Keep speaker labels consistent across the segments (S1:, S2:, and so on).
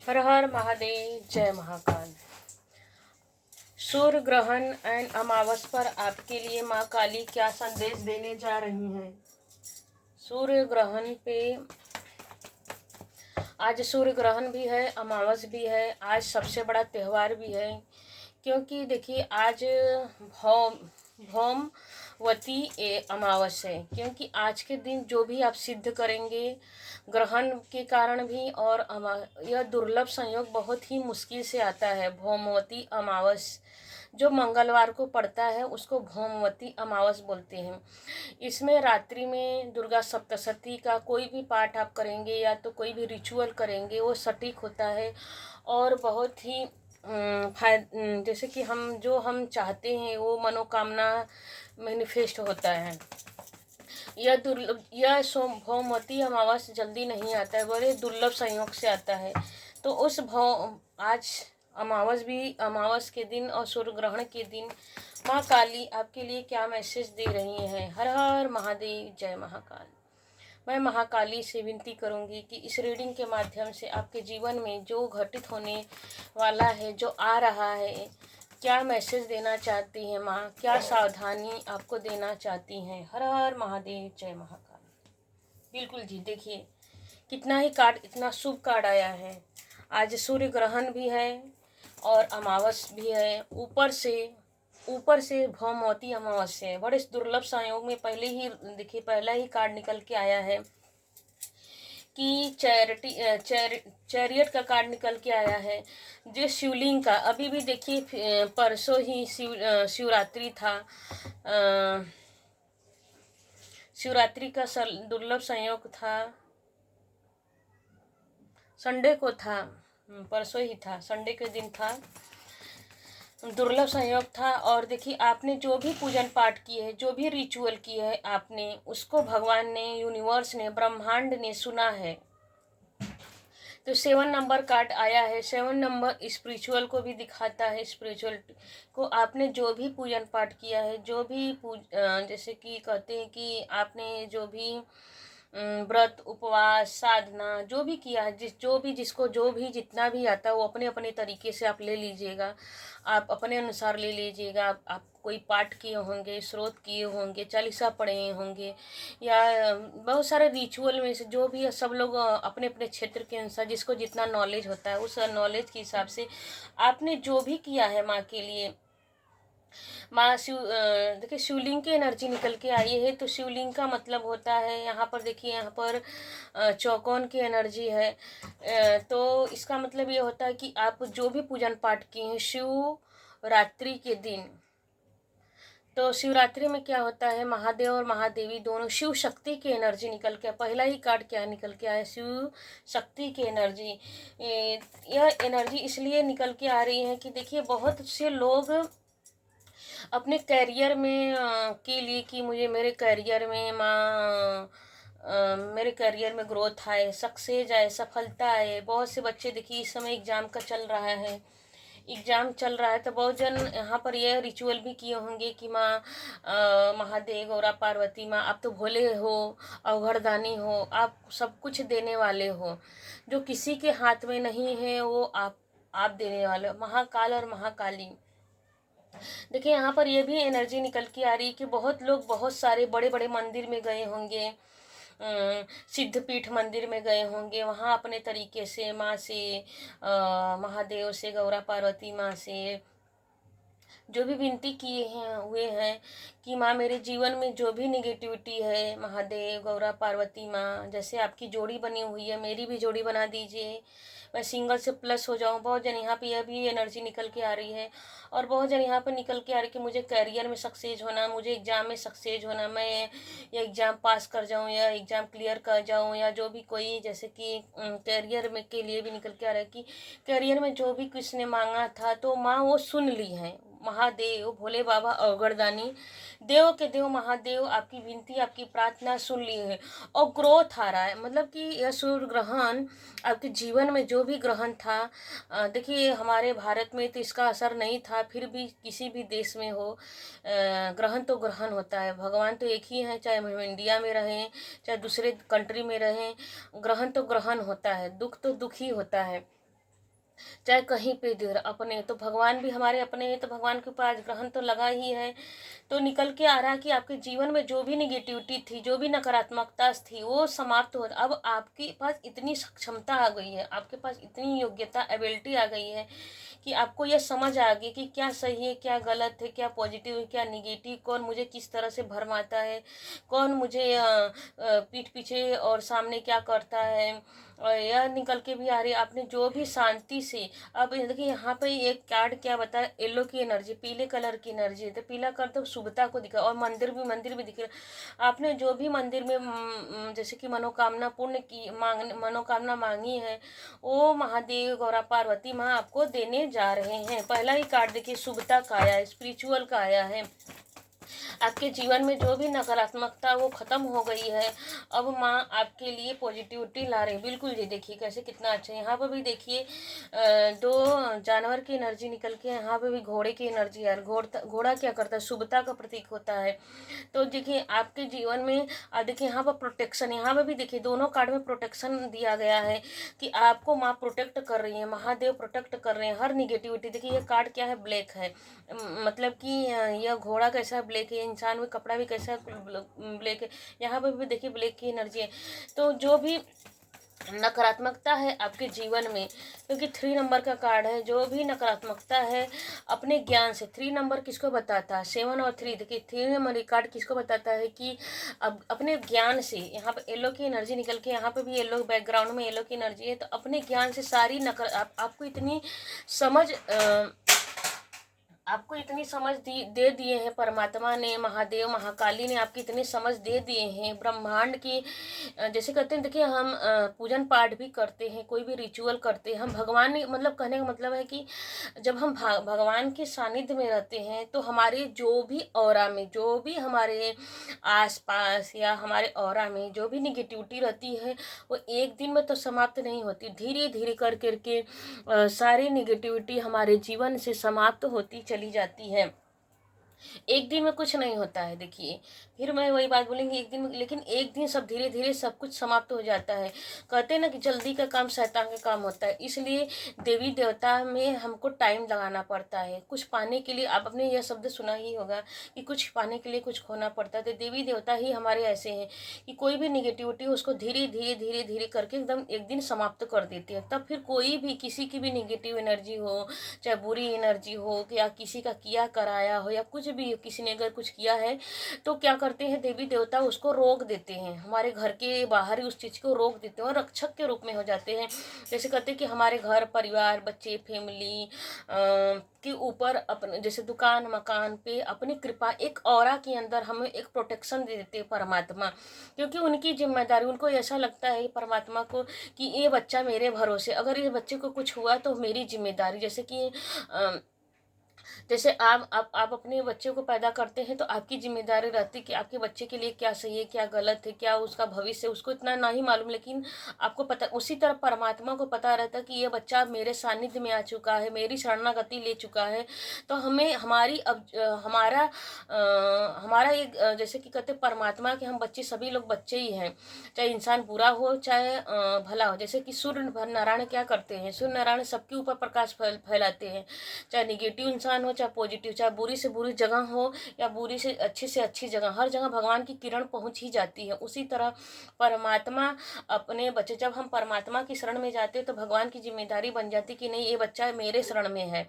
S1: हर हर महादेव, जय महाकाल। सूर्य ग्रहण एंड अमावस पर आपके लिए माँ काली क्या संदेश देने जा रही हैं। सूर्य ग्रहण पे आज सूर्य ग्रहण भी है, अमावस भी है। आज सबसे बड़ा त्यौहार भी है, क्योंकि देखिए आज भौमवती अमावस है। क्योंकि आज के दिन जो भी आप सिद्ध करेंगे ग्रहण के कारण भी, और यह दुर्लभ संयोग बहुत ही मुश्किल से आता है। भौमवती अमावस जो मंगलवार को पड़ता है उसको भौमवती अमावस बोलते हैं। इसमें रात्रि में दुर्गा सप्तशती का कोई भी पाठ आप करेंगे या तो कोई भी रिचुअल करेंगे वो सटीक होता है और बहुत ही जैसे कि हम चाहते हैं वो मनोकामना मैनिफेस्ट होता है। यह भौमवती अमावस जल्दी नहीं आता है, बड़े दुर्लभ संयोग से आता है। तो आज अमावस के दिन और सूर्य ग्रहण के दिन माँ काली आपके लिए क्या मैसेज दे रही हैं। हर हर महादेव, जय महाकाल। मैं महाकाली से विनती करूंगी कि इस रीडिंग के माध्यम से आपके जीवन में जो घटित होने वाला है, जो आ रहा है, क्या मैसेज देना चाहती हैं माँ, क्या सावधानी आपको देना चाहती हैं। हर हर महादेव, जय महाकाल। बिल्कुल जी, देखिए कितना ही कार्ड, इतना शुभ कार्ड आया है। आज सूर्य ग्रहण भी है और अमावस भी है। ऊपर से भौमवती अमावस्या है। बड़े दुर्लभ संयोग में पहला ही कार्ड निकल के आया है कि चैरियट का कार्ड निकल के आया है, जो शिवलिंग का। अभी भी देखिए परसों ही शिवरात्रि था। शिवरात्रि का दुर्लभ संयोग था, संडे को था, परसों ही था, संडे के दिन था, दुर्लभ संयोग था। और देखिए आपने जो भी पूजन पाठ किए है, जो भी रिचुअल किए है आपने, उसको भगवान ने, यूनिवर्स ने, ब्रह्मांड ने सुना है। तो 7 नंबर कार्ड आया है। 7 नंबर स्पिरिचुअल को भी दिखाता है। स्पिरिचुअल को आपने जो भी पूजन पाठ किया है, जो भी जैसे कि कहते हैं कि आपने जो भी व्रत, उपवास, साधना जो भी किया है, जिसको जो भी जितना भी आता है वो अपने अपने तरीके से आप ले लीजिएगा। आप अपने अनुसार ले लीजिएगा। आप कोई पाठ किए होंगे, स्रोत किए होंगे, चालीसा पढ़े होंगे, या बहुत सारे रिचुअल में से जो भी सब लोग अपने अपने क्षेत्र के अनुसार जिसको जितना नॉलेज होता है उस नॉलेज के हिसाब से आपने जो भी किया है माँ के लिए। माँ देखिए शिवलिंग की एनर्जी निकल के आई है। तो शिवलिंग का मतलब होता है, यहाँ पर देखिए, यहाँ पर चौकोन की एनर्जी है। तो इसका मतलब ये होता है कि आप जो भी पूजन पाठ किए हैं शिवरात्रि के दिन, तो शिवरात्रि में क्या होता है, महादेव और महादेवी दोनों, शिव शक्ति की एनर्जी निकल के, पहला ही कार्ड क्या निकल के आया, शिव शक्ति की एनर्जी। यह एनर्जी इसलिए निकल के आ रही है कि देखिए बहुत से लोग अपने कैरियर में के लिए कि मुझे मेरे कैरियर में मेरे करियर में ग्रोथ आए, सक्सेस आए, सफलता आए। बहुत से बच्चे देखिए इस समय एग्ज़ाम का चल रहा है, एग्ज़ाम चल रहा है, तो बहुत जन यहाँ पर यह रिचुअल भी किए होंगे कि माँ महादेव, गौरा पार्वती माँ, आप तो भोले हो, अवघड़दानी हो, आप सब कुछ देने वाले हो। जो किसी के हाथ में नहीं है वो आप देने वाले हो, महाकाल और महाकाली। देखिए यहाँ पर ये भी एनर्जी निकल के आ रही है कि बहुत लोग बहुत सारे बड़े बड़े मंदिर में गए होंगे, सिद्धपीठ मंदिर में गए होंगे, वहाँ अपने तरीके से माँ से, महादेव से, गौरा पार्वती माँ से जो भी विनती किए हैं हुए हैं कि माँ मेरे जीवन में जो भी निगेटिविटी है, महादेव, गौरा पार्वती माँ, जैसे आपकी जोड़ी बनी हुई है मेरी भी जोड़ी बना दीजिए, मैं सिंगल से प्लस हो जाऊँ। बहुत जन यहाँ पे यह भी एनर्जी निकल के आ रही है। और बहुत जन यहाँ पे निकल के आ रही है कि मुझे करियर में सक्सेस होना, मुझे एग्ज़ाम में सक्सेस होना, मैं ये एग्ज़ाम पास कर जाऊँ या एग्ज़ाम क्लियर कर जाऊँ, या जो भी कोई जैसे कि करियर में के लिए भी निकल के आ रहा है कि करियर में जो भी किसने मांगा था तो माँ वो सुन ली है। महादेव, भोले बाबा, अवघड़दानी, देव के देव महादेव आपकी विनती, आपकी प्रार्थना सुन ली है और ग्रोथ आ रहा है। मतलब कि यह सूर्य ग्रहण आपके जीवन में जो भी ग्रहण था, देखिए हमारे भारत में तो इसका असर नहीं था, फिर भी किसी भी देश में हो ग्रहण तो ग्रहण होता है। भगवान तो एक ही है, चाहे हम इंडिया में रहें चाहे दूसरे कंट्री में रहें, ग्रहण तो ग्रहण होता है, दुख तो दुख ही होता है। चाहे कहीं पे देर अपने, तो भगवान भी हमारे अपने हैं, तो भगवान के ऊपर आज ग्रहण तो लगा ही है। तो निकल के आ रहा है कि आपके जीवन में जो भी निगेटिविटी थी, जो भी नकारात्मकता थी, वो समाप्त हो, अब आपके पास इतनी क्षमता आ गई है, आपके पास इतनी योग्यता एबिलिटी आ गई है कि आपको यह समझ आ गई कि क्या सही है, क्या गलत है, क्या पॉजिटिव है, क्या निगेटिव, कौन मुझे किस तरह से भरमाता है, कौन मुझे पीठ पीछे और सामने क्या करता है। और यह निकल के भी आ रही है, आपने जो भी शांति से। अब देखिए यहाँ पे एक कार्ड क्या बता है, येलो की एनर्जी, पीले कलर की एनर्जी है, तो पीला कर तो शुभता को दिखा, और मंदिर भी दिख रहा। आपने जो भी मंदिर में जैसे कि मनोकामना पूर्ण की मनोकामना मांगी है, वो महादेव गौरा पार्वती माँ आपको देने जा रहे हैं। पहला ही कार्ड देखिए, शुभता का आया है, स्पिरिचुअल का आया है। आपके जीवन में जो भी नकारात्मकता वो खत्म हो गई है, अब माँ आपके लिए पॉजिटिविटी ला रही है। बिल्कुल जी, देखिए कैसे कितना अच्छा है। यहाँ पर भी देखिए दो जानवर की एनर्जी निकल के, यहाँ पे भी घोड़े की एनर्जी है। घोड़ा क्या करता है, शुभता का प्रतीक होता है। तो देखिए आपके जीवन में देखिए यहाँ पर प्रोटेक्शन, यहाँ पर भी देखिए दोनों कार्ड में प्रोटेक्शन दिया गया है कि आपको माँ प्रोटेक्ट कर रही है, महादेव प्रोटेक्ट कर रहे हैं हर निगेटिविटी। देखिए ये कार्ड क्या है, ब्लैक है, मतलब कि यह घोड़ा कैसा ब्लैक है, इंसान में कपड़ा भी कैसा ब्लैक है, यहाँ पर भी देखिए ब्लैक की एनर्जी है। तो जो भी नकारात्मकता है आपके जीवन में, क्योंकि 3 नंबर का कार्ड है, जो भी नकारात्मकता है अपने ज्ञान से। 3 नंबर किसको बताता है, 7 और 3, देखिए 3 नंबर कार्ड किसको बताता है कि अब अपने ज्ञान से, यहाँ पे येलो की एनर्जी निकल के, यहाँ पे भी येलो बैकग्राउंड में येलो की एनर्जी है। तो अपने ज्ञान से सारी आपको इतनी समझ आपको इतनी समझ दे दिए हैं परमात्मा ने, महादेव महाकाली ने आपकी इतनी समझ दे दिए हैं ब्रह्मांड की। जैसे कहते हैं देखिए, हम पूजन पाठ भी करते हैं, कोई भी रिचुअल करते हैं, हम भगवान ने, मतलब कहने का मतलब है कि जब हम भगवान के सानिध्य में रहते हैं, तो हमारे जो भी ऑरा में, जो भी हमारे आसपास या हमारे ऑरा में जो भी निगेटिविटी रहती है, वो एक दिन में तो समाप्त नहीं होती, धीरे धीरे कर करके सारी निगेटिविटी हमारे जीवन से समाप्त होती चली जाती है। एक दिन में कुछ नहीं होता है। देखिए फिर मैं वही बात बोलेंगी, एक दिन में, लेकिन एक दिन सब धीरे धीरे सब कुछ समाप्त हो जाता है। कहते हैं ना कि जल्दी का काम शैतान का काम होता है, इसलिए देवी देवता में हमको टाइम लगाना पड़ता है कुछ पाने के लिए। आप अपने यह शब्द सुना ही होगा कि कुछ पाने के लिए कुछ खोना पड़ता है। तो देवी देवता ही हमारे ऐसे हैं कि कोई भी निगेटिविटी उसको धीरे धीरे धीरे धीरे करके एकदम एक दिन समाप्त कर देते हैं। तब फिर कोई भी किसी की भी निगेटिव एनर्जी हो, चाहे बुरी एनर्जी हो, या किसी का किया कराया हो, या कुछ भी किसी ने अगर कुछ किया है, तो क्या करते हैं देवी देवता उसको रोक देते हैं, हमारे घर के बाहर ही उस चीज़ को रोक देते हैं और रक्षक के रूप में हो जाते हैं। जैसे कहते हैं कि हमारे घर परिवार बच्चे फैमिली के ऊपर अपने, जैसे दुकान मकान पे अपनी कृपा, एक ऑरा के अंदर हमें एक प्रोटेक्शन दे देते हैं परमात्मा, क्योंकि उनकी जिम्मेदारी, उनको ऐसा लगता है परमात्मा को कि ये बच्चा मेरे भरोसे, अगर इस बच्चे को कुछ हुआ तो मेरी जिम्मेदारी। जैसे कि जैसे आप अपने बच्चे को पैदा करते हैं, तो आपकी जिम्मेदारी रहती है कि आपके बच्चे के लिए क्या सही है क्या गलत है, क्या उसका भविष्य, उसको इतना नहीं मालूम, लेकिन आपको पता, उसी तरह परमात्मा को पता रहता है कि ये बच्चा मेरे सानिध्य में आ चुका है, मेरी शरणागति ले चुका है। तो हमें हमारी अब हमारा एक जैसे कि कहते परमात्मा के हम बच्चे, सभी लोग बच्चे ही हैं, चाहे इंसान बुरा हो चाहे भला हो। जैसे कि सूर्य नारायण क्या करते हैं, सूर्य नारायण सबके ऊपर प्रकाश फैलाते हैं, चाहे निगेटिव इंसान हो चाहे पॉजिटिव, चाहे बुरी से बुरी जगह हो या बुरी से अच्छी जगह, हर जगह भगवान की किरण पहुंच ही जाती है। उसी तरह परमात्मा अपने बच्चे, जब हम परमात्मा की शरण में जाते हैं तो भगवान की जिम्मेदारी बन जाती कि नहीं, ये बच्चा मेरे शरण में है।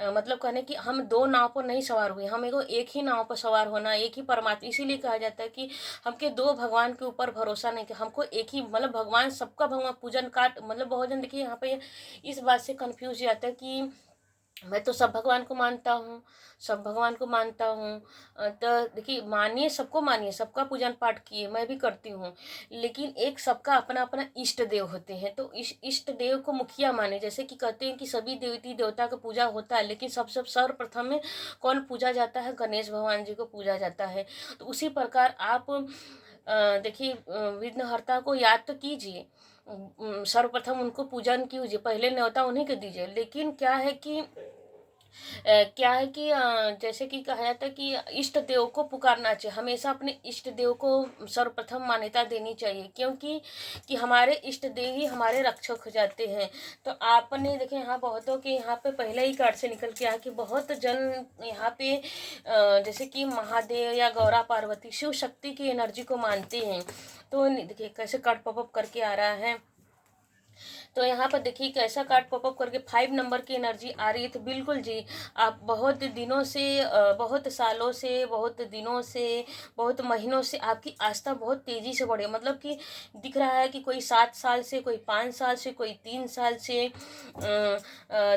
S1: मतलब कहने कि हम दो नाव पर नहीं सवार हुए, हम एक ही नाव पर सवार होना, एक ही परमात्मा। इसीलिए कहा जाता है कि हमके दो भगवान के ऊपर भरोसा नहीं, कि हमको एक ही, मतलब भगवान सबका, भगवान पूजन काट, मतलब बहुत जन देखिए यहाँ पे इस बात से कंफ्यूज जाता है कि मैं तो सब भगवान को मानता हूँ, सब भगवान को मानता हूँ। तो देखिए मानिए, सबको मानिए, सबका पूजन पाठ किए, मैं भी करती हूँ, लेकिन एक सबका अपना अपना इष्ट देव होते हैं। तो इस इष्ट देव को मुखिया माने। जैसे कि कहते हैं कि सभी देवती देवता का पूजा होता है, लेकिन सर्वप्रथम में कौन पूजा जाता है, गणेश भगवान जी को पूजा जाता है। तो उसी प्रकार आप देखिए विघ्नहर्ता को याद तो कीजिए, सर्वप्रथम उनको पूजन कीजिए, पहले न्योता उन्हीं के दीजिए। लेकिन क्या है कि क्या है कि जैसे कि कहा जाता है कि इष्ट देव को पुकारना चाहिए, हमेशा अपने इष्ट देव को सर्वप्रथम मान्यता देनी चाहिए, क्योंकि कि हमारे इष्ट देव ही हमारे रक्षक हो जाते हैं। तो आपने देखे यहाँ बहुतों के यहाँ पे पहले ही कार्ड से निकल के आया कि बहुत जन यहाँ पे जैसे कि महादेव या गौरा पार्वती शिव शक्ति की एनर्जी को मानते हैं। तो देखिए कैसे कार्ड पॉपअप करके आ रहा है। तो यहाँ पर देखिए कैसा कार्ड पॉपअप करके 5 नंबर की एनर्जी आ रही है। तो बिल्कुल जी, आप बहुत दिनों से बहुत सालों से, बहुत दिनों से, बहुत महीनों से आपकी आस्था बहुत तेज़ी से बढ़ी, मतलब कि दिख रहा है कि कोई 7 साल से, कोई 5 साल से, कोई 3 साल से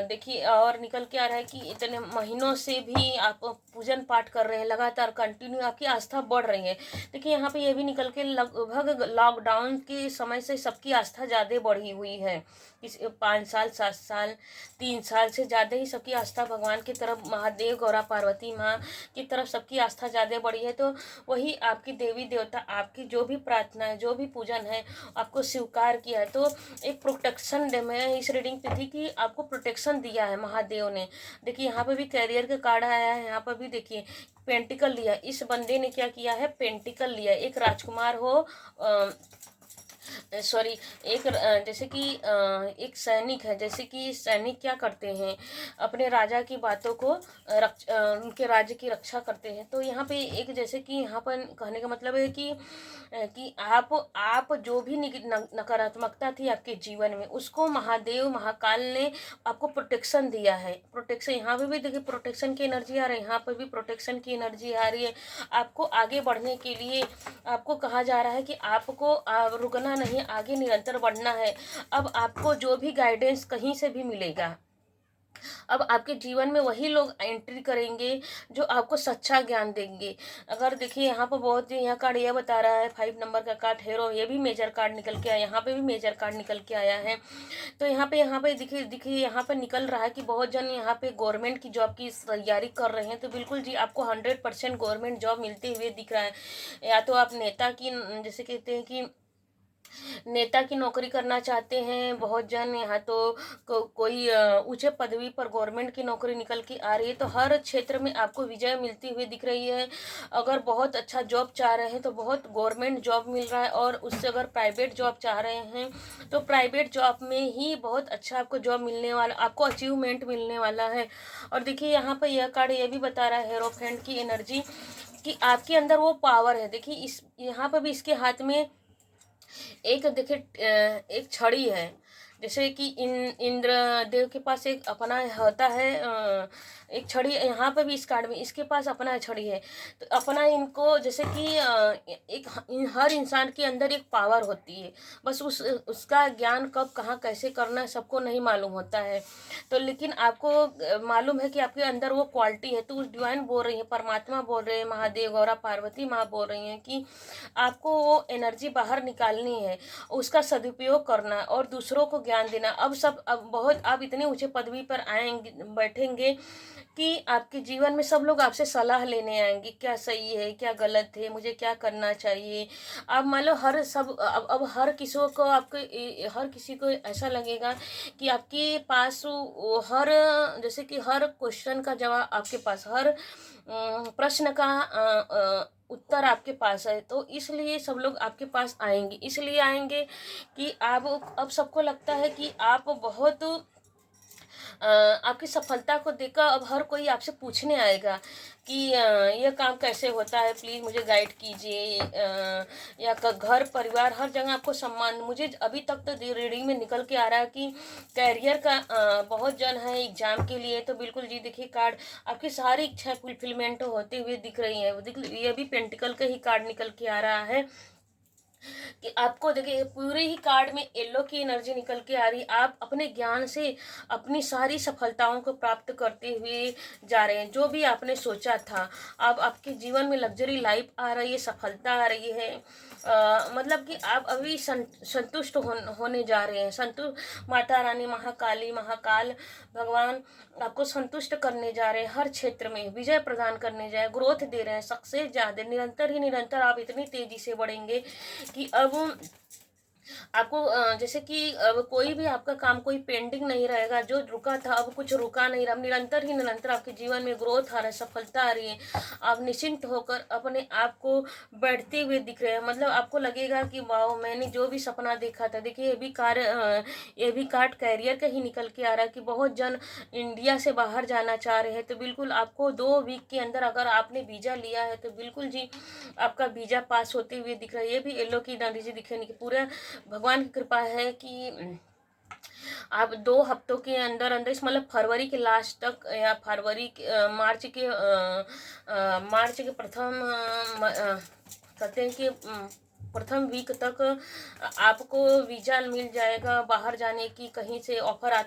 S1: देखिए, और निकल के आ रहा है कि इतने महीनों से भी आप पूजन पाठ कर रहे हैं, लगातार कंटिन्यू आपकी आस्था बढ़ रही है। देखिए यहाँ पे ये भी निकल के लगभग लॉकडाउन के समय से सबकी आस्था ज़्यादा बढ़ी हुई है। इस 5 साल, 7 साल, 3 साल से ज़्यादा ही सबकी आस्था भगवान की तरफ, महादेव गौरा पार्वती माँ की तरफ सबकी आस्था ज़्यादा बढ़ी है। तो वही आपकी देवी देवता आपकी जो भी प्रार्थना है, जो भी पूजन है, आपको स्वीकार किया है। तो एक प्रोटेक्शन मैं इस रीडिंग पे थी कि आपको प्रोटेक्शन दिया है महादेव ने। देखिए यहाँ पे भी कैरियर का कार्ड आया है, यहाँ पर भी देखिए पेंटिकल लिया। इस बंदे ने क्या किया है, पेंटिकल लिया। एक राजकुमार हो, सॉरी, एक जैसे कि एक सैनिक है, जैसे कि सैनिक क्या करते हैं, अपने राजा की बातों को उनके राज्य की रक्षा करते हैं। तो यहाँ पे एक जैसे कि यहाँ पर कहने का मतलब है कि आप जो भी नकारात्मकता थी आपके जीवन में, उसको महादेव महाकाल ने आपको प्रोटेक्शन दिया है। प्रोटेक्शन यहाँ पे भी देखिए प्रोटेक्शन की एनर्जी आ रही है, यहाँ पर भी प्रोटेक्शन की एनर्जी आ रही है। आपको आगे बढ़ने के लिए आपको कहा जा रहा है कि आपको रुकना नहीं, आगे निरंतर बढ़ना है। अब आपको जो भी गाइडेंस कहीं से भी मिलेगा, अब आपके जीवन में वही लोग एंट्री करेंगे जो आपको सच्चा ज्ञान देंगे। अगर देखिए यहाँ पर बहुत यहाँ कार्ड यह बता रहा है, 5 नंबर का कार्ड हेरो, ये भी मेजर कार्ड निकल के आया, यहाँ पे भी मेजर कार्ड निकल के आया है। तो यहाँ पे देखिए यहाँ पे निकल रहा है कि बहुत जन यहाँ पे गवर्नमेंट की जॉब की तैयारी कर रहे हैं। तो बिल्कुल जी, आपको 100% गवर्नमेंट जॉब मिलते हुए दिख रहा है। या तो आप नेता की, जैसे कहते हैं कि नेता की नौकरी करना चाहते हैं बहुत जन, यहाँ तो कोई ऊंचे पदवी पर गवर्नमेंट की नौकरी निकल के आ रही है। तो हर क्षेत्र में आपको विजय मिलती हुई दिख रही है। अगर बहुत अच्छा जॉब चाह रहे हैं तो बहुत गवर्नमेंट जॉब मिल रहा है, और उससे अगर प्राइवेट जॉब चाह रहे हैं तो प्राइवेट जॉब में ही बहुत अच्छा आपको जॉब मिलने वाला, आपको अचीवमेंट मिलने वाला है। और देखिए यहाँ पर यह कार्ड ये भी बता रहा है हेरोफेंट की एनर्जी, कि आपके अंदर वो पावर है। देखिए इस यहाँ पर भी इसके हाथ में एक देखिए एक छड़ी है, जैसे कि इंद्र देव के पास एक अपना होता है एक छड़ी। यहाँ पे भी इस कार्ड में इसके पास अपना छड़ी है। तो अपना इनको जैसे कि एक हर इंसान के अंदर एक पावर होती है, बस उसका ज्ञान कब कहाँ कैसे करना है सबको नहीं मालूम होता है। तो लेकिन आपको मालूम है कि आपके अंदर वो क्वालिटी है। तो उस डिवाइन बोल रही है, परमात्मा बोल रहे हैं, महादेव गौरा पार्वती माँ बोल रही हैं कि आपको वो एनर्जी बाहर निकालनी है, उसका सदुपयोग करना और दूसरों को ज्ञान देना। अब बहुत आप इतने ऊंचे पदवी पर आएंगे, बैठेंगे कि आपके जीवन में सब लोग आपसे सलाह लेने आएंगे, क्या सही है क्या गलत है, मुझे क्या करना चाहिए। अब मान लो अब हर किसी को ऐसा लगेगा कि आपके पास हर जैसे कि हर क्वेश्चन का जवाब आपके पास, हर प्रश्न का उत्तर आपके पास है। तो इसलिए सब लोग आपके पास आएंगे, इसलिए आएंगे कि आप अब सबको लगता है कि आप बहुत आपकी सफलता को देखकर अब हर कोई आपसे पूछने आएगा कि यह काम कैसे होता है, प्लीज़ मुझे गाइड कीजिए। या घर परिवार हर जगह आपको सम्मान। मुझे अभी तक तो रीडिंग में निकल के आ रहा है कि कैरियर का बहुत जन है एग्जाम के लिए। तो बिल्कुल जी देखिए कार्ड आपकी सारी इच्छाएं फुलफिलमेंट होते हुए दिख रही है। ये भी पेंटिकल का ही कार्ड निकल के आ रहा है कि आपको देखिए पूरे ही कार्ड में येलो की एनर्जी निकल के आ रही। आप अपने ज्ञान से अपनी सारी सफलताओं को प्राप्त करते हुए जा रहे हैं। जो भी आपने सोचा था, अब आपके जीवन में लग्जरी लाइफ आ रही है, सफलता आ रही है। मतलब कि आप अभी संतुष्ट होने जा रहे हैं। संतुष्ट माता रानी महाकाली महाकाल भगवान आपको संतुष्ट करने जा रहे हैं, हर क्षेत्र में विजय प्रदान करने जाए, ग्रोथ दे रहे हैं, सक्सेस ज़्यादा निरंतर आप इतनी तेजी से बढ़ेंगे कि अब आपको जैसे कि अब कोई भी आपका काम कोई पेंडिंग नहीं रहेगा, जो रुका था अब कुछ रुका नहीं रहा, अब निरंतर ही निरंतर आपके जीवन में ग्रोथ आ रहा है, सफलता आ रही है। आप निश्चिंत होकर अपने आप को बढ़ते हुए दिख रहे हैं, मतलब आपको लगेगा कि वाह, मैंने जो भी सपना देखा था। देखिए ये भी कार्ड कैरियर का ही निकल के आ रहा है कि बहुत जन इंडिया से बाहर जाना चाह रहे हैं, तो बिल्कुल आपको 2 वीक के अंदर अगर आपने वीज़ा लिया है तो बिल्कुल जी आपका वीज़ा पास होते हुए दिख रहा है। ये भी येलो की एनर्जी दिखने की पूरा भगवान की कृपा है कि आप 2 हफ्तों के अंदर अंदर इस मतलब फरवरी के लास्ट तक या मार्च के प्रथम कहते हैं कि प्रथम वीक तक आपको वीज़ा मिल जाएगा बाहर जाने की। कहीं से ऑफर आ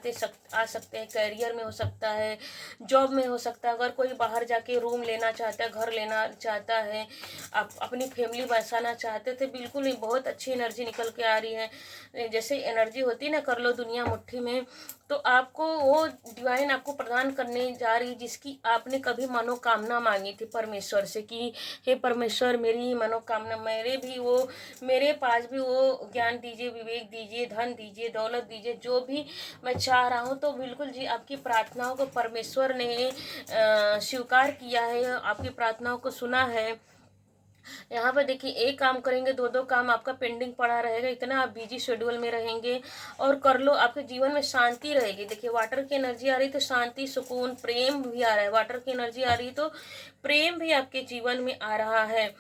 S1: सकते हैं, कैरियर में हो सकता है, जॉब में हो सकता है। अगर कोई बाहर जाके रूम लेना चाहता है, घर लेना चाहता है, आप अपनी फैमिली बसाना चाहते थे, बिल्कुल ही बहुत अच्छी एनर्जी निकल के आ रही है। जैसे एनर्जी होती है ना, कर लो दुनिया मुट्ठी में, तो आपको वो डिवाइन आपको प्रदान करने जा रही, जिसकी आपने कभी मनोकामना मांगी थी परमेश्वर से कि हे परमेश्वर, मेरी मनोकामना मेरे पास भी वो ज्ञान दीजिए, विवेक दीजिए, धन दीजिए, दौलत दीजिए, जो भी मैं चाह रहा हूँ। तो बिल्कुल जी आपकी प्रार्थनाओं को परमेश्वर ने स्वीकार किया है, आपकी प्रार्थनाओं को सुना है। यहाँ पर देखिए, एक काम करेंगे, 2 काम आपका पेंडिंग पड़ा रहेगा, इतना आप बिजी शेड्यूल में रहेंगे। और कर लो, आपके जीवन में शांति रहेगी। देखिए, वाटर की एनर्जी आ रही तो शांति, सुकून, प्रेम भी आ रहा है। वाटर की एनर्जी आ रही तो प्रेम भी आपके जीवन में आ रहा है।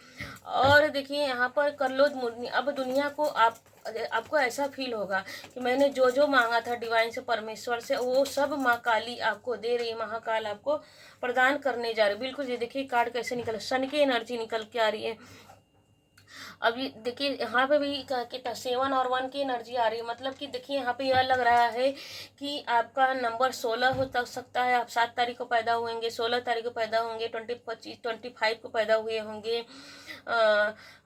S1: और देखिए, यहाँ पर कर लो, अब दुनिया को आपको ऐसा फील होगा कि मैंने जो जो मांगा था डिवाइन से, परमेश्वर से, वो सब माँ काली आपको दे रही है, महाकाल आपको प्रदान करने जा रही है। बिल्कुल, ये देखिए कार्ड कैसे निकल, सन की एनर्जी निकल के आ रही है। अभी देखिए, यहाँ पे भी कितना 7 और 1 की एनर्जी आ रही है। मतलब कि देखिए, यहाँ पे यह लग रहा है कि आपका नंबर 16 हो सकता है। आप 7 तारीख को पैदा हुएंगे, 16 तारीख को पैदा होंगे, 25 को पैदा हुए होंगे।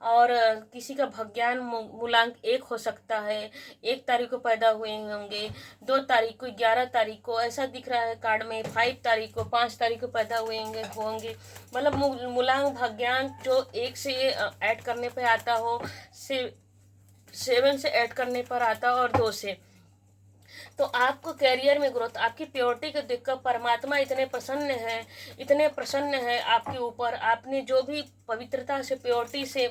S1: और किसी का भग्यान मूलांक 1 हो सकता है, 1 तारीख को पैदा हुए होंगे, 2 तारीख को, 11 तारीख को, ऐसा दिख रहा है कार्ड में, 5 तारीख को, 5 तारीख को पैदा हुए होंगे। मतलब मूलांक भाग्यांक जो 1 से ऐड करने पे आता हो, 7 से ऐड करने पर आता हो, और 2 से, तो आपको कैरियर में ग्रोथ, आपकी प्योरिटी को देखकर परमात्मा इतने प्रसन्न है आपके ऊपर। आपने जो भी पवित्रता से, प्योरिटी से,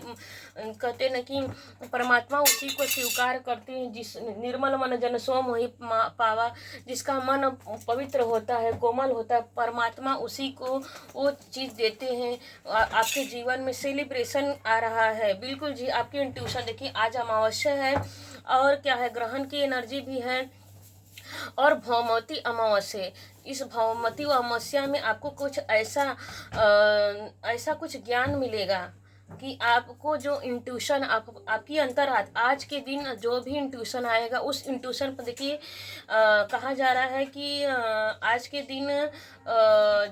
S1: कहते न कि परमात्मा उसी को स्वीकार करते हैं। जिस निर्मल मन जन सो मोहि पावा, जिसका मन पवित्र होता है, कोमल होता है, परमात्मा उसी को वो चीज़ देते हैं। आपके जीवन में सेलिब्रेशन आ रहा है। बिल्कुल जी, आपकी इंट्यूशन देखिए, आज अमावस्या है और क्या है, ग्रहण की एनर्जी भी है और भौमवती अमावस्या। इस भौमवती अमावस्या में आपको कुछ ऐसा कुछ ज्ञान मिलेगा कि आपको जो इंट्यूशन आपकी अंतरात्मा, आज के दिन जो भी इंट्यूशन आएगा, उस इंट्यूशन पर देखिए कहा जा रहा है कि आज के दिन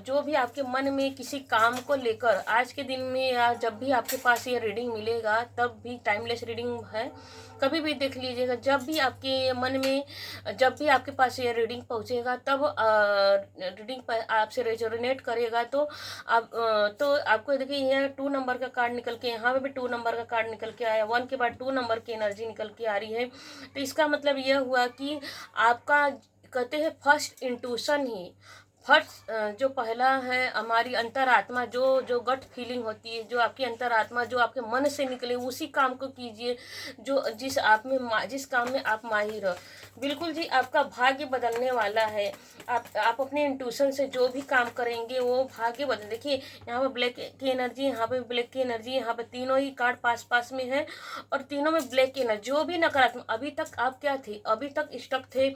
S1: जो भी आपके मन में किसी काम को लेकर, आज के दिन में या जब भी आपके पास ये रीडिंग मिलेगा, तब भी टाइमलेस रीडिंग है, कभी भी देख लीजिएगा। जब भी आपके मन में, जब भी आपके पास ये रीडिंग पहुंचेगा, तब रीडिंग पर आपसे रेजोनेट करेगा, तो आप तो आपको देखिए, यहाँ 2 नंबर का कार्ड निकल के, यहाँ पे भी 2 नंबर का कार्ड निकल के आया, 1 के बाद 2 नंबर की एनर्जी निकल के आ रही है। तो इसका मतलब यह हुआ कि आपका, कहते हैं, फर्स्ट इंट्यूशन ही, फर्स्ट जो पहला है, हमारी अंतरात्मा, जो गट फीलिंग होती है, जो आपकी अंतरात्मा, जो आपके मन से निकले, उसी काम को कीजिए जिस काम में आप माहिर हो। बिल्कुल जी, आपका भाग्य बदलने वाला है। आप अपने इंट्यूशन से जो भी काम करेंगे, वो भाग्य बदल। देखिए, यहाँ पे ब्लैक की एनर्जी, यहाँ पे ब्लैक की एनर्जी, यहाँ पे तीनों ही कार्ड पास में है, और तीनों में ब्लैक की एनर्जी। जो भी नकारात्मक, अभी तक आप क्या थे, अभी तक स्टक थे,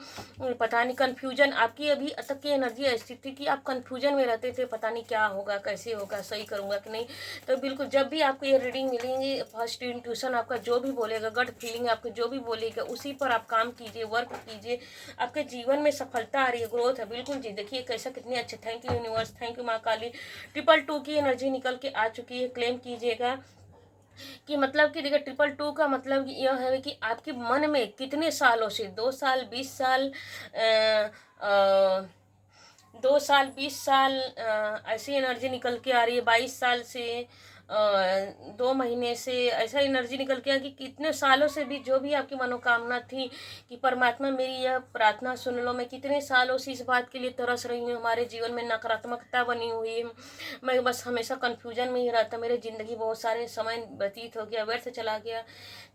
S1: पता नहीं, कंफ्यूजन, आपकी अभी तक की एनर्जी ऐसी थी कि आप कंफ्यूजन में रहते थे, पता नहीं क्या होगा, कैसे होगा, सही करूँगा कि नहीं। तो बिल्कुल, जब भी आपको ये रीडिंग मिलेंगी, फर्स्ट इंट्यूशन आपका जो भी बोलेगा, गट फीलिंग आपको जो भी बोलेगा, उसी पर आप काम कीजिए, वर्क कीजिए। आपके जीवन में सफलता आ रही है, ग्रोथ है। बिल्कुल जी, देखिए कैसा, कितनी अच्छे, thank you universe, thank you माँ काली। 222 की एनर्जी निकल के आ चुकी है, क्लेम कीजिएगा कि मतलब कि देखिए, 222 का मतलब यह है कि आपके मन में कितने सालों से, 2 साल, 20 साल, 2 साल, 20 साल, ऐसी एनर्जी निकल के आ रही है, 22 साल से, 2 महीने से ऐसा एनर्जी निकल के आया कि कितने सालों से भी जो भी आपकी मनोकामना थी कि परमात्मा मेरी यह प्रार्थना सुन लो, मैं कितने सालों से इस बात के लिए तरस रही हूँ, हमारे जीवन में नकारात्मकता बनी हुई है, मैं बस हमेशा कन्फ्यूजन में ही रहता, मेरी ज़िंदगी बहुत सारे समय व्यतीत हो गया, व्यर्थ चला गया।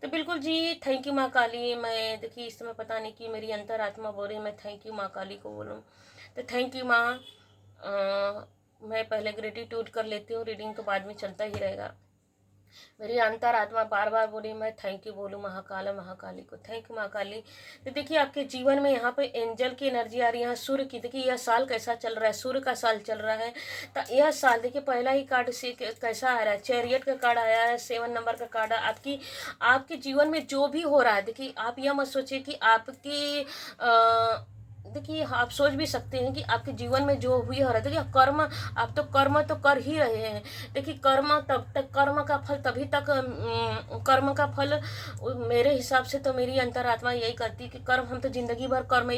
S1: तो बिल्कुल जी, थैंक यू माँ काली। मैं देखिए इस समय पता नहीं कि मेरी अंतरात्मा बोल रही, मैं थैंक यू माँ काली को बोलूँ। तो थैंक यू माँ। मैं पहले ग्रेटिट्यूड कर लेती हूँ, रीडिंग तो बाद में चलता ही रहेगा। मेरी अंतरात्मा बार बार बोली मैं थैंक यू बोलूँ महाकाल महाकाली को, थैंक यू महाकाली। तो देखिए आपके जीवन में यहाँ पे एंजल की एनर्जी आ रही है, यहाँ सूर्य की। देखिए यह साल कैसा चल रहा है, सूर्य का साल चल रहा है। तो यह साल देखिए पहला ही कार्ड से कैसा आ रहा है, चैरियट का कार्ड आया है, 7 नंबर का कार्ड है। आपके जीवन में जो भी हो रहा है, देखिए आप यह मत सोचिए कि आपकी देखिए आप सोच भी सकते हैं कि आपके जीवन में जो हुई हो रहा है, देखिए कर्म, आप तो कर्म तो कर ही रहे हैं। देखिए कर्म तब तक, कर्म का फल तभी तक, कर्म का फल मेरे हिसाब से तो मेरी अंतरात्मा यही करती है कि कर्म, हम तो जिंदगी भर कर्म,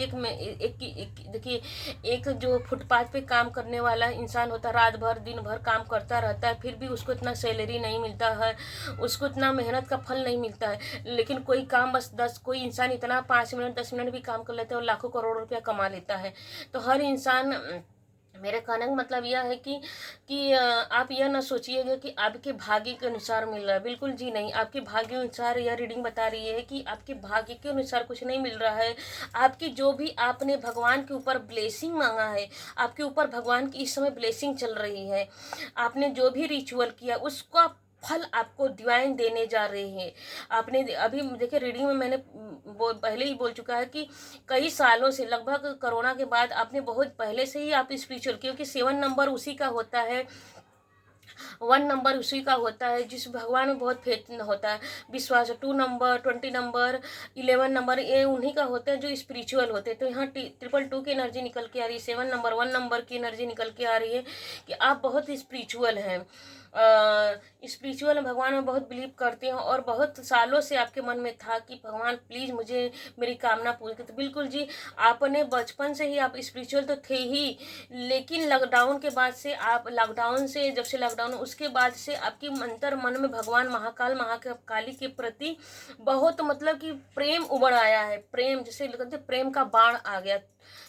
S1: देखिए एक जो फुटपाथ पे काम करने वाला इंसान होता है, रात भर दिन भर काम करता रहता है, फिर भी उसको इतना सैलरी नहीं मिलता है, उसको इतना मेहनत का फल नहीं मिलता है। लेकिन कोई काम बस कोई इंसान इतना 5 मिनट 10 मिनट भी काम कर लेता है और लाखों करोड़ रुपया कमा लेता है। तो हर इंसान, मेरे कहने का मतलब यह है कि आप यह ना सोचिएगा कि आपके भाग्य के अनुसार मिल रहा है, बिल्कुल जी नहीं। आपके भाग्य के अनुसार यह रीडिंग बता रही है कि आपके भाग्य के अनुसार कुछ नहीं मिल रहा है। आपकी जो भी आपने भगवान के ऊपर ब्लेसिंग मांगा है, आपके ऊपर भगवान की इस समय ब्लेसिंग चल रही है। आपने जो भी रिचुअल किया उसका फल आपको डिवाइन देने जा रहे हैं। आपने अभी देखिए रीडिंग में मैंने पहले ही बोल चुका है कि कई सालों से, लगभग कोरोना के बाद आपने बहुत पहले से ही आप स्पिरिचुअल, क्योंकि 7 नंबर उसी का होता है, 1 नंबर उसी का होता है जिस भगवान में बहुत फेथ होता है, विश्वास। 2 नंबर, 20 नंबर, 11 नंबर, ये उन्हीं का होता है जो स्पिरिचुअल होते हैं। तो यहाँ 222 की एनर्जी निकल के आ रही है, 7 नंबर, 1 नंबर की एनर्जी निकल के आ रही है कि आप बहुत स्पिरिचुअल हैं, स्पिरिचुअल भगवान में बहुत बिलीव करते हैं, और बहुत सालों से आपके मन में था कि भगवान प्लीज़ मुझे मेरी कामना पूरी कर। तो बिल्कुल जी, आपने बचपन से ही आप स्पिरिचुअल तो थे ही, लेकिन लॉकडाउन के बाद से, आप लॉकडाउन से, जब से लॉकडाउन उसके बाद से आपकी अंतर मन में भगवान महाकाल महाकाली के प्रति बहुत, मतलब कि प्रेम उमड़ आया है। प्रेम, जैसे कहते प्रेम का बाढ़ आ गया,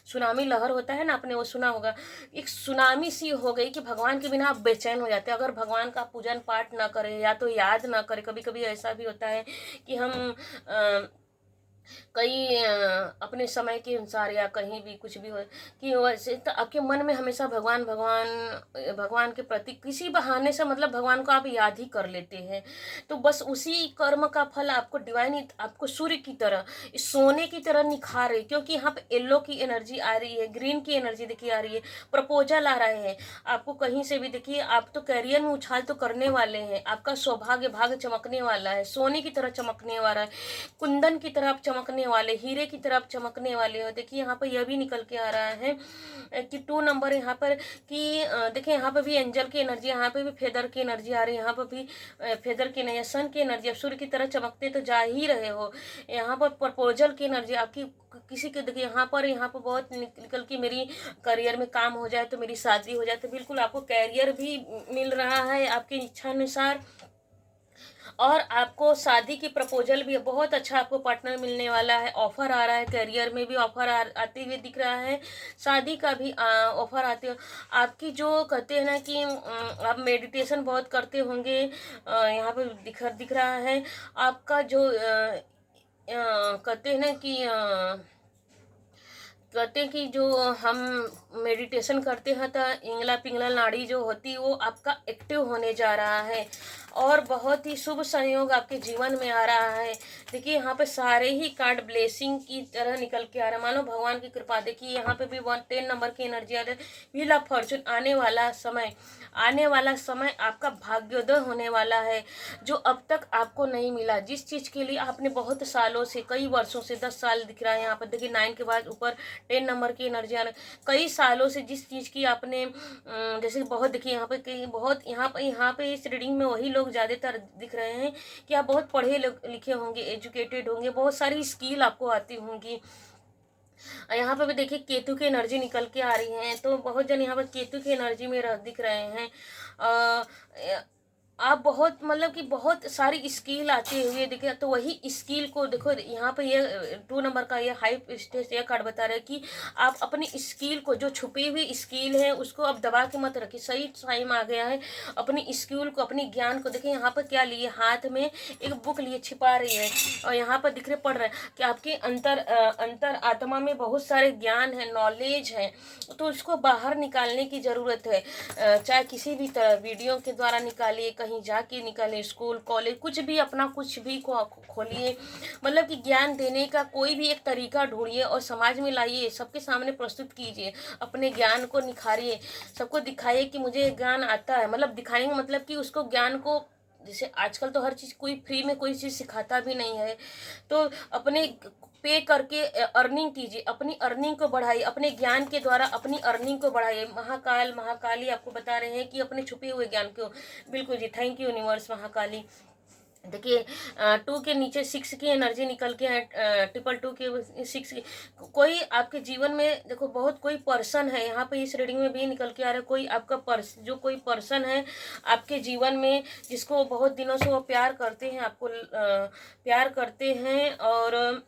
S1: सुनामी लहर होता है ना, आपने वो सुना होगा, एक सुनामी सी हो गई कि भगवान के बिना आप बेचैन हो जाते हैं। अगर भगवान का पूजन पाठ ना करें या तो याद ना करें, कभी कभी ऐसा भी होता है कि हम कई अपने समय के अनुसार या कहीं भी कुछ भी हो, कि वैसे तो आपके मन में हमेशा भगवान भगवान, भगवान के प्रति किसी बहाने से, मतलब भगवान को आप याद ही कर लेते हैं। तो बस उसी कर्म का फल आपको डिवाइन, आपको सूर्य की तरह, सोने की तरह निखार है। क्योंकि यहाँ पे येलो की एनर्जी आ रही है, ग्रीन की एनर्जी देखिए आ रही है, प्रपोजल आ रहे हैं आपको कहीं से भी। देखिए आप तो करियर में उछाल तो करने वाले हैं, आपका सौभाग्य भाग चमकने वाला है, सोने की तरह चमकने वाला है, कुंदन की तरह आप चमकने वाले, हीरे की तरह आप चमकने वाले हो। देखिए यहाँ पर यह भी निकल के आ रहा है कि 2 नंबर यहाँ पर, कि देखिए यहाँ पर भी एंजल की एनर्जी, यहाँ पे भी फेदर की एनर्जी आ रही है, यहाँ पर भी फेदर की नहीं, सन की एनर्जी, अब सूर्य की तरह चमकते तो जा ही रहे हो। यहाँ पर प्रपोजल की एनर्जी आपकी किसी के, देखिए यहाँ पर बहुत निकल के मेरी करियर में काम हो जाए तो मेरी शादी हो जाए, तो बिल्कुल आपको कैरियर भी मिल रहा है आपकी इच्छा अनुसार, और आपको शादी की प्रपोजल भी बहुत अच्छा, आपको पार्टनर मिलने वाला है, ऑफर आ रहा है, करियर में भी ऑफर आते हुए दिख रहा है, शादी का भी ऑफर आते हो। आपकी जो कहते हैं ना कि आप मेडिटेशन बहुत करते होंगे, यहाँ पे दिख रहा है आपका जो कहते हैं ना कि कहते हैं कि जो हम मेडिटेशन करते हैं तो इंगला पिंगला नाड़ी जो होती है वो आपका एक्टिव होने जा रहा है, और बहुत ही शुभ संयोग आपके जीवन में आ रहा है। देखिए यहाँ पे सारे ही कार्ड ब्लेसिंग की तरह निकल के आ रहा है, मानो भगवान की कृपा। देखिए यहाँ पे भी 10 नंबर की एनर्जी आ रही है, व्हील ऑफ फॉर्चून, आने वाला समय आपका भाग्योदय होने वाला है, जो अब तक आपको नहीं मिला। जिस चीज़ के लिए आपने बहुत सालों से, कई वर्षों से, 10 साल दिख रहा है यहाँ पर, देखिए 9 के बाद ऊपर 10 नंबर की एनर्जी आना, कई सालों से जिस चीज़ की आपने जैसे बहुत, देखिए यहाँ पे कई बहुत, यहाँ पे इस रीडिंग में वही लोग ज़्यादातर दिख रहे हैं कि आप बहुत पढ़े लिखे होंगे, एजुकेटेड होंगे, बहुत सारी स्किल आपको आती होंगी। यहाँ पर भी देखिए केतु की एनर्जी निकल के आ रही है, तो बहुत जन यहाँ पर केतु की एनर्जी में दिख रहे हैं। आप बहुत मतलब कि बहुत सारी स्किल आते हुए देखिए, तो वही स्किल को देखो यहाँ पे ये 2 नंबर का ये हाई स्टेज ये कार्ड बता रहा है कि आप अपनी स्किल को, जो छुपी हुई स्किल है उसको अब दबा के मत रखिए। सही टाइम आ गया है अपनी स्किल को, अपनी ज्ञान को। देखिए यहाँ पर क्या लिए हाथ में, एक बुक लिए छिपा रही है, और यहाँ पर दिख रहे पढ़ रहे हैं कि आपके अंतर आत्मा में बहुत सारे ज्ञान है, नॉलेज है, तो उसको बाहर निकालने की ज़रूरत है। चाहे किसी भी तरह वीडियो के द्वारा निकालिए, कहीं जाके निकालिए, स्कूल कॉलेज कुछ भी, अपना कुछ भी को खोलिए, मतलब कि ज्ञान देने का कोई भी एक तरीका ढूंढिए और समाज में लाइए, सबके सामने प्रस्तुत कीजिए, अपने ज्ञान को निखारिए, सबको दिखाइए कि मुझे ज्ञान आता है। मतलब दिखाएंगे मतलब कि उसको ज्ञान को, जैसे आजकल तो हर चीज़ कोई फ्री में कोई चीज़ सिखाता भी नहीं है, तो अपने पे करके अर्निंग कीजिए, अपनी अर्निंग को बढ़ाइए, अपने ज्ञान के द्वारा अपनी अर्निंग को बढ़ाइए। महाकाल महाकाली आपको बता रहे हैं कि अपने छुपे हुए ज्ञान को, बिल्कुल जी, थैंक यू यूनिवर्स महाकाली। देखिए 2 के नीचे 6 की एनर्जी निकल के है, 222 के 6 की। कोई आपके जीवन में देखो बहुत कोई पर्सन है, यहाँ पे इस रीडिंग में भी निकल के आ रहा है, कोई आपका जो कोई पर्सन है आपके जीवन में, जिसको बहुत दिनों से वो प्यार करते हैं, आपको प्यार करते हैं, और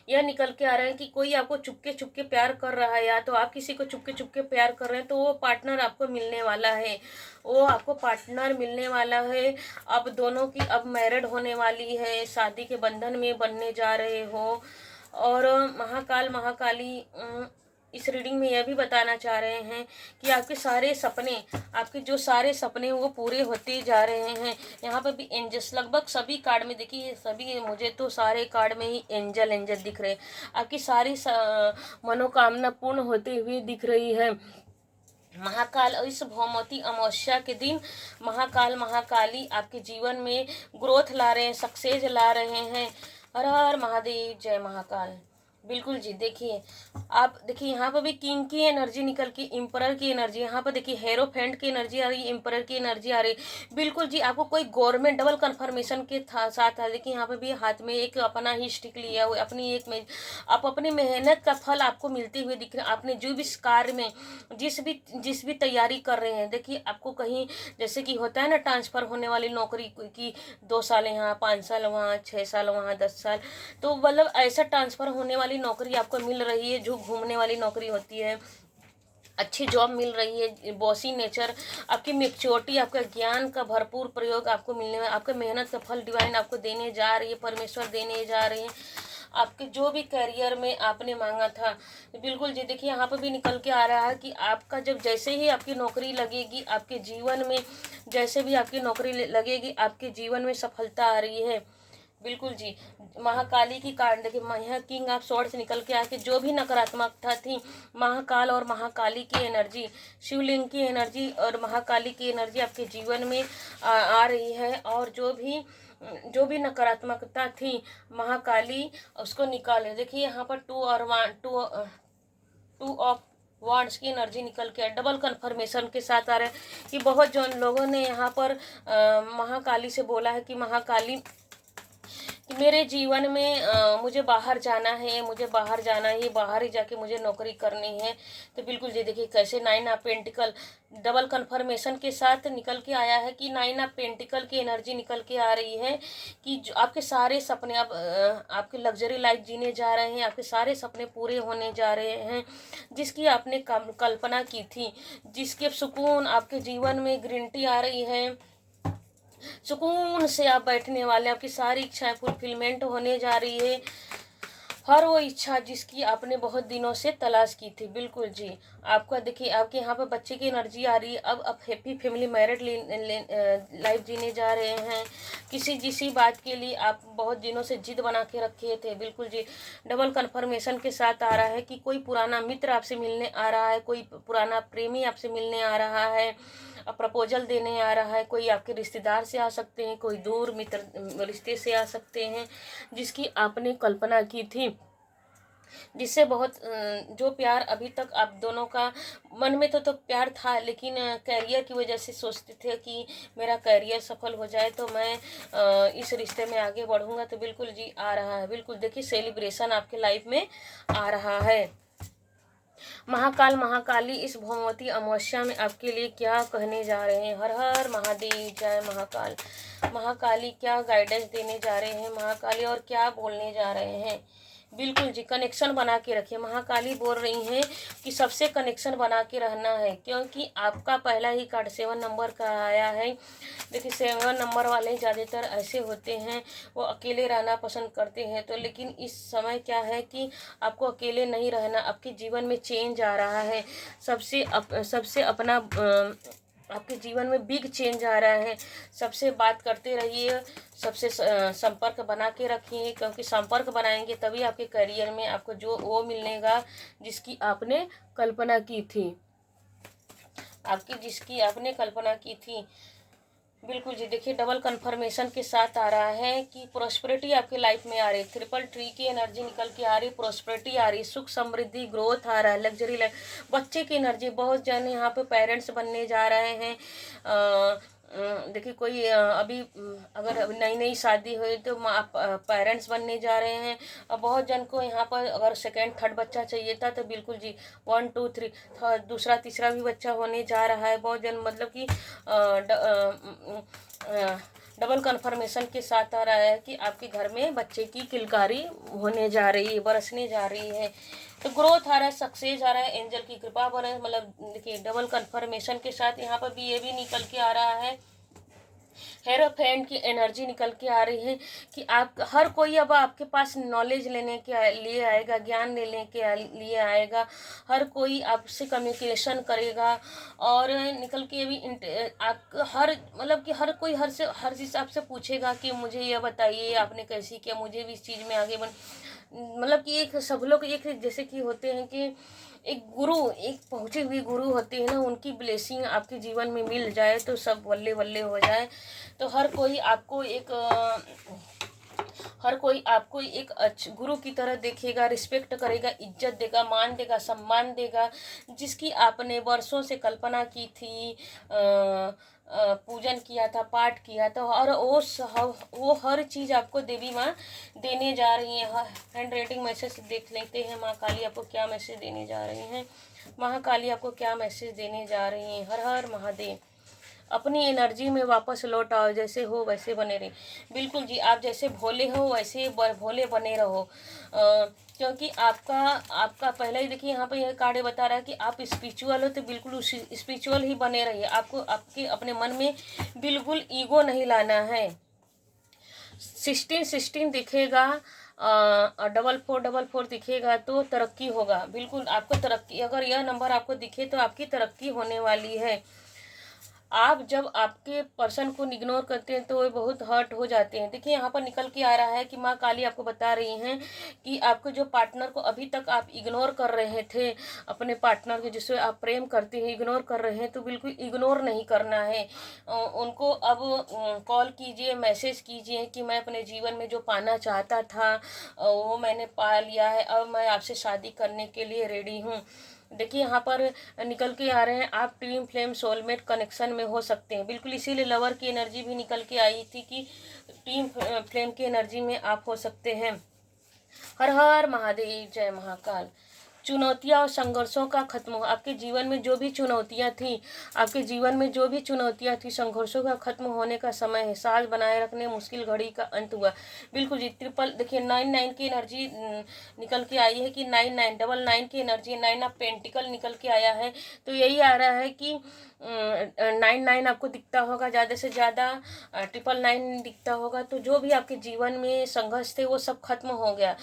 S1: यह निकल के आ रहा है कि कोई आपको चुपके चुपके प्यार कर रहा है, या तो आप किसी को चुपके चुपके प्यार कर रहे हैं, तो वो पार्टनर आपको मिलने वाला है, वो आपको पार्टनर मिलने वाला है। अब दोनों की अब मैरिड होने वाली है, शादी के बंधन में बनने जा रहे हो। और महाकाल महाकाली इस रीडिंग में यह भी बताना चाह रहे हैं कि आपके सारे सपने, आपके जो सारे सपने वो पूरे होते जा रहे हैं। यहाँ पर भी एंजल्स, लगभग सभी कार्ड में देखिए, सभी, मुझे तो सारे कार्ड में ही एंजल एंजल दिख रहे हैं। आपकी सारी मनोकामना पूर्ण होते हुए दिख रही है। महाकाल, और इस भौमती अमावस्या के दिन महाकाल महाकाली आपके जीवन में ग्रोथ ला रहे हैं, सक्सेस ला रहे हैं। हर हर महादेव, जय महाकाल। बिल्कुल जी, देखिए आप देखिए यहाँ पर भी किंग की एनर्जी निकल के इम्परर की एनर्जी, यहाँ पर देखिए हेरोफेंट की एनर्जी आ रही है, इम्परर की एनर्जी आ रही है। बिल्कुल जी, आपको कोई गवर्नमेंट डबल कन्फर्मेशन के साथ है। देखिए यहाँ पर भी हाथ में एक अपना ही स्टिक लिया हुआ, अपनी एक में आप अपनी मेहनत का फल आपको मिलते हुए दिख रहे हैं। आपने जो भी कार्य में जिस भी तैयारी कर रहे हैं, देखिए आपको कहीं, जैसे कि होता है ना ट्रांसफर होने वाली नौकरी की, 2 साल यहाँ, 5 साल वहाँ, 6 साल वहाँ, 10 साल, तो मतलब ऐसा ट्रांसफर होने वाली नौकरी आपको मिल रही है, जो घूमने वाली नौकरी होती है। अच्छी जॉब मिल रही है, बॉसी नेचर, आपकी मैच्योरिटी, आपका ज्ञान का भरपूर प्रयोग आपको मिलने में, आपका मेहनत का फल डिवाइन आपको देने जा रही है, परमेश्वर देने जा रहे हैं। आपके जो भी करियर में आपने मांगा था, बिल्कुल जी, देखिए यहाँ पर भी निकल के आ रहा है कि आपका जब जैसे ही आपकी नौकरी लगेगी, आपके जीवन में जैसे भी आपकी नौकरी लगेगी, आपके जीवन में सफलता आ रही है। बिल्कुल जी, महाकाली की कार्ड देखिए, यह किंग ऑफ स्वॉर्ड्स निकल के आके, जो भी नकारात्मकता थी, महाकाल और महाकाली की एनर्जी, शिवलिंग की एनर्जी और महाकाली की एनर्जी आपके जीवन में आ रही है। और जो भी नकारात्मकता थी, महाकाली उसको निकाले। देखिए यहाँ पर 2 ऑफ वांड्स की एनर्जी निकल के डबल कन्फर्मेशन के साथ आ रहे हैं कि बहुत जो लोगों ने यहाँ पर महाकाली से बोला है कि महाकाली, कि मेरे जीवन में मुझे बाहर जाना है, मुझे बाहर जाना है, बाहर ही जाके मुझे नौकरी करनी है। तो बिल्कुल जी, देखिए कैसे 9 ऑफ पेंटिकल डबल कन्फर्मेशन के साथ निकल के आया है कि 9 ऑफ पेंटिकल की एनर्जी निकल के आ रही है कि जो आपके सारे सपने, आप आपके लग्जरी लाइफ जीने जा रहे हैं, आपके सारे सपने पूरे होने जा रहे हैं, जिसकी आपने कल्पना की थी, जिसके सुकून आपके जीवन में ग्रीनटी आ रही है, सुकून से आप बैठने वाले, आपकी सारी इच्छाएं फुलफिलमेंट होने जा रही है। हर वो इच्छा जिसकी आपने बहुत दिनों से तलाश की थी। बिल्कुल जी, आपका देखिए आपके यहाँ पर बच्चे की एनर्जी आ रही है। अब आप हैप्पी फैमिली मैरिड लाइफ जीने जा रहे हैं। जिसी बात के लिए आप बहुत दिनों से जिद बना के रखे थे, बिल्कुल जी, डबल कन्फर्मेशन के साथ आ रहा है कि कोई पुराना मित्र आपसे मिलने आ रहा है, कोई पुराना प्रेमी आपसे मिलने आ रहा है, प्रपोजल देने आ रहा है। कोई आपके रिश्तेदार से आ सकते हैं, कोई दूर मित्र रिश्ते से आ सकते हैं, जिसकी आपने कल्पना की थी, जिससे बहुत जो प्यार अभी तक आप दोनों का मन में तो प्यार था, लेकिन कैरियर की वजह से सोचते थे कि मेरा कैरियर सफल हो जाए तो मैं इस रिश्ते में आगे बढ़ूंगा। तो बिल्कुल जी आ रहा है, बिल्कुल देखिए सेलिब्रेशन आपके लाइफ में आ रहा है। महाकाल महाकाली इस भौमवती अमावस्या में आपके लिए क्या कहने जा रहे हैं। हर हर महादेव, जय महाकाल। महाकाली क्या गाइडेंस देने जा रहे हैं महाकाली, और क्या बोलने जा रहे हैं। बिल्कुल जी, कनेक्शन बना के रखिए। महाकाली बोल रही हैं कि सबसे कनेक्शन बना के रहना है, क्योंकि आपका पहला ही कार्ड 7 नंबर का आया है। देखिए 7 नंबर वाले ज़्यादातर ऐसे होते हैं, वो अकेले रहना पसंद करते हैं। तो लेकिन इस समय क्या है कि आपको अकेले नहीं रहना, आपके जीवन में चेंज आ रहा है। सबसे अपना आपके जीवन में बिग चेंज आ रहा है। सबसे बात करते रहिए, सबसे संपर्क बना के रखिए, क्योंकि संपर्क बनाएंगे तभी आपके करियर में आपको जो वो मिलेगा जिसकी आपने कल्पना की थी, जिसकी आपने कल्पना की थी। बिल्कुल जी, देखिए डबल कंफर्मेशन के साथ आ रहा है कि प्रोस्पेरिटी आपके लाइफ में आ रही है। 3 की एनर्जी निकल के आ रही, प्रोस्पेरिटी आ रही, सुख समृद्धि ग्रोथ आ रहा है, लग्जरी लाइफ, बच्चे की एनर्जी। बहुत जन यहाँ पे पेरेंट्स बनने जा रहे हैं। देखिए कोई अभी अगर नई नई शादी हुई तो पेरेंट्स बनने जा रहे हैं। और बहुत जन को यहाँ पर अगर सेकेंड थर्ड बच्चा चाहिए था तो बिल्कुल जी 1 2 3 दूसरा तीसरा भी बच्चा होने जा रहा है। बहुत जन मतलब कि डबल कंफर्मेशन के साथ आ रहा है कि आपके घर में बच्चे की किलकारी होने जा रही है, बरसने जा रही है। तो ग्रोथ आ रहा है, सक्सेस आ रहा है, एंजल की कृपा बने। मतलब देखिए डबल कंफर्मेशन के साथ यहाँ पर भी ये भी निकल के आ रहा है, हेरोफेंट की एनर्जी निकल के आ रही है कि आप हर कोई अब आपके पास नॉलेज लेने के लिए आएगा, ज्ञान लेने के लिए आएगा। हर कोई आपसे कम्युनिकेशन करेगा और निकल के भी आप हर मतलब कि हर कोई हर चीज़ आपसे पूछेगा कि मुझे ये बताइए आपने कैसी किया, मुझे भी इस चीज़ में आगे मतलब कि एक सब लोग एक जैसे कि होते हैं कि एक गुरु, एक पहुँची हुई गुरु होती है ना, उनकी ब्लेसिंग आपके जीवन में मिल जाए तो सब बल्ले बल्ले हो जाए। तो हर कोई आपको एक अच्छे गुरु की तरह देखेगा, रिस्पेक्ट करेगा, इज्जत देगा, मान देगा, सम्मान देगा। जिसकी आपने वर्षों से कल्पना की थी, पूजन किया था, पाठ किया था, और वो हर चीज़ आपको देवी माँ देने जा रही है। हैंड राइटिंग मैसेज देख लेते हैं, माँ काली आपको क्या मैसेज देने जा रही हैं। महाकाली आपको क्या मैसेज देने जा रही हैं। हर हर महादेव। अपनी एनर्जी में वापस लौट आओ, जैसे हो वैसे बने रहे। बिल्कुल जी, आप जैसे भोले हो वैसे भोले बने रहो, क्योंकि आपका पहले ही देखिए यहाँ पे यह कार्ड बता रहा है कि आप स्पिरिचुअल हो, तो बिल्कुल उसी स्पिरिचुअल ही बने रहिए। आपको आपके अपने मन में बिल्कुल ईगो नहीं लाना है। 16 दिखेगा, 44 दिखेगा तो तरक्की होगा। बिल्कुल आपको तरक्की, अगर यह नंबर आपको दिखे तो आपकी तरक्की होने वाली है। आप जब आपके पर्सन को इग्नोर करते हैं तो वे बहुत हर्ट हो जाते हैं। देखिए यहाँ पर निकल के आ रहा है कि माँ काली आपको बता रही हैं कि आपको जो पार्टनर को अभी तक आप इग्नोर कर रहे थे, अपने पार्टनर को जिससे आप प्रेम करते हैं इग्नोर कर रहे हैं, तो बिल्कुल इग्नोर नहीं करना है। उनको अब कॉल कीजिए, मैसेज कीजिए कि मैं अपने जीवन में जो पाना चाहता था वो मैंने पा लिया है, अब मैं आपसे शादी करने के लिए रेडी हूँ। देखिए यहाँ पर निकल के आ रहे हैं आप ट्विन फ्लेम सोलमेट कनेक्शन में हो सकते हैं। बिल्कुल इसीलिए लवर की एनर्जी भी निकल के आई थी कि ट्विन फ्लेम की एनर्जी में आप हो सकते हैं। हर हर महादेव, जय महाकाल। चुनौतियाँ और संघर्षों का खत्म हो। आपके जीवन में जो भी चुनौतियाँ थी, संघर्षों का खत्म होने का समय है। साथ बनाए रखने मुश्किल घड़ी का अंत हुआ। बिल्कुल जी, ट्रिपल देखिए 9 की एनर्जी निकल के आई है कि 9 की एनर्जी, 9 ऑफ पेंटिकल निकल के आया है। तो यही आ रहा है कि 9 आपको दिखता होगा ज़्यादा से ज़्यादा, 999 दिखता होगा। तो जो भी आपके जीवन में संघर्ष थे वो सब खत्म हो गया।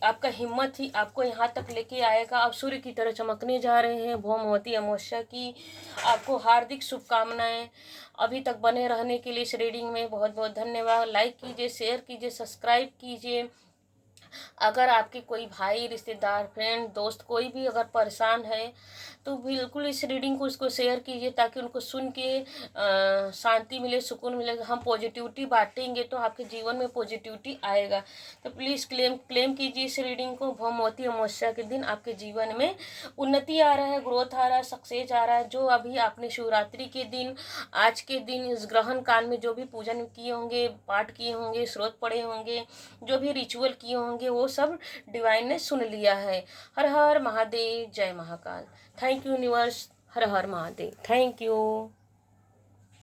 S1: आपका हिम्मत ही आपको यहाँ तक लेके आएगा। आप सूर्य की तरह चमकने जा रहे हैं। भौमवती अमावस्या की आपको हार्दिक शुभकामनाएं। अभी तक बने रहने के लिए इस रीडिंग में बहुत बहुत धन्यवाद। लाइक कीजिए, शेयर कीजिए, सब्सक्राइब कीजिए। अगर आपके कोई भाई, रिश्तेदार, फ्रेंड, दोस्त कोई भी अगर परेशान है तो बिल्कुल इस रीडिंग को उसको शेयर कीजिए, ताकि उनको सुन के शांति मिले, सुकून मिलेगा। हम पॉजिटिविटी बांटेंगे तो आपके जीवन में पॉजिटिविटी आएगा। तो प्लीज़ क्लेम कीजिए इस रीडिंग को। भौमवती अमावस्या के दिन आपके जीवन में उन्नति आ रहा है, ग्रोथ आ रहा है, सक्सेस आ रहा है। जो अभी आपने शिवरात्रि के दिन, आज के दिन, इस ग्रहण काल में जो भी पूजन किए होंगे, पाठ किए होंगे, स्रोत पढ़े होंगे, जो भी रिचुअल किए होंगे, होंगे वो सब डिवाइन ने सुन लिया है। हर हर महादेव, जय Mahakal. Thank you universe, her her Mahadev, thank you.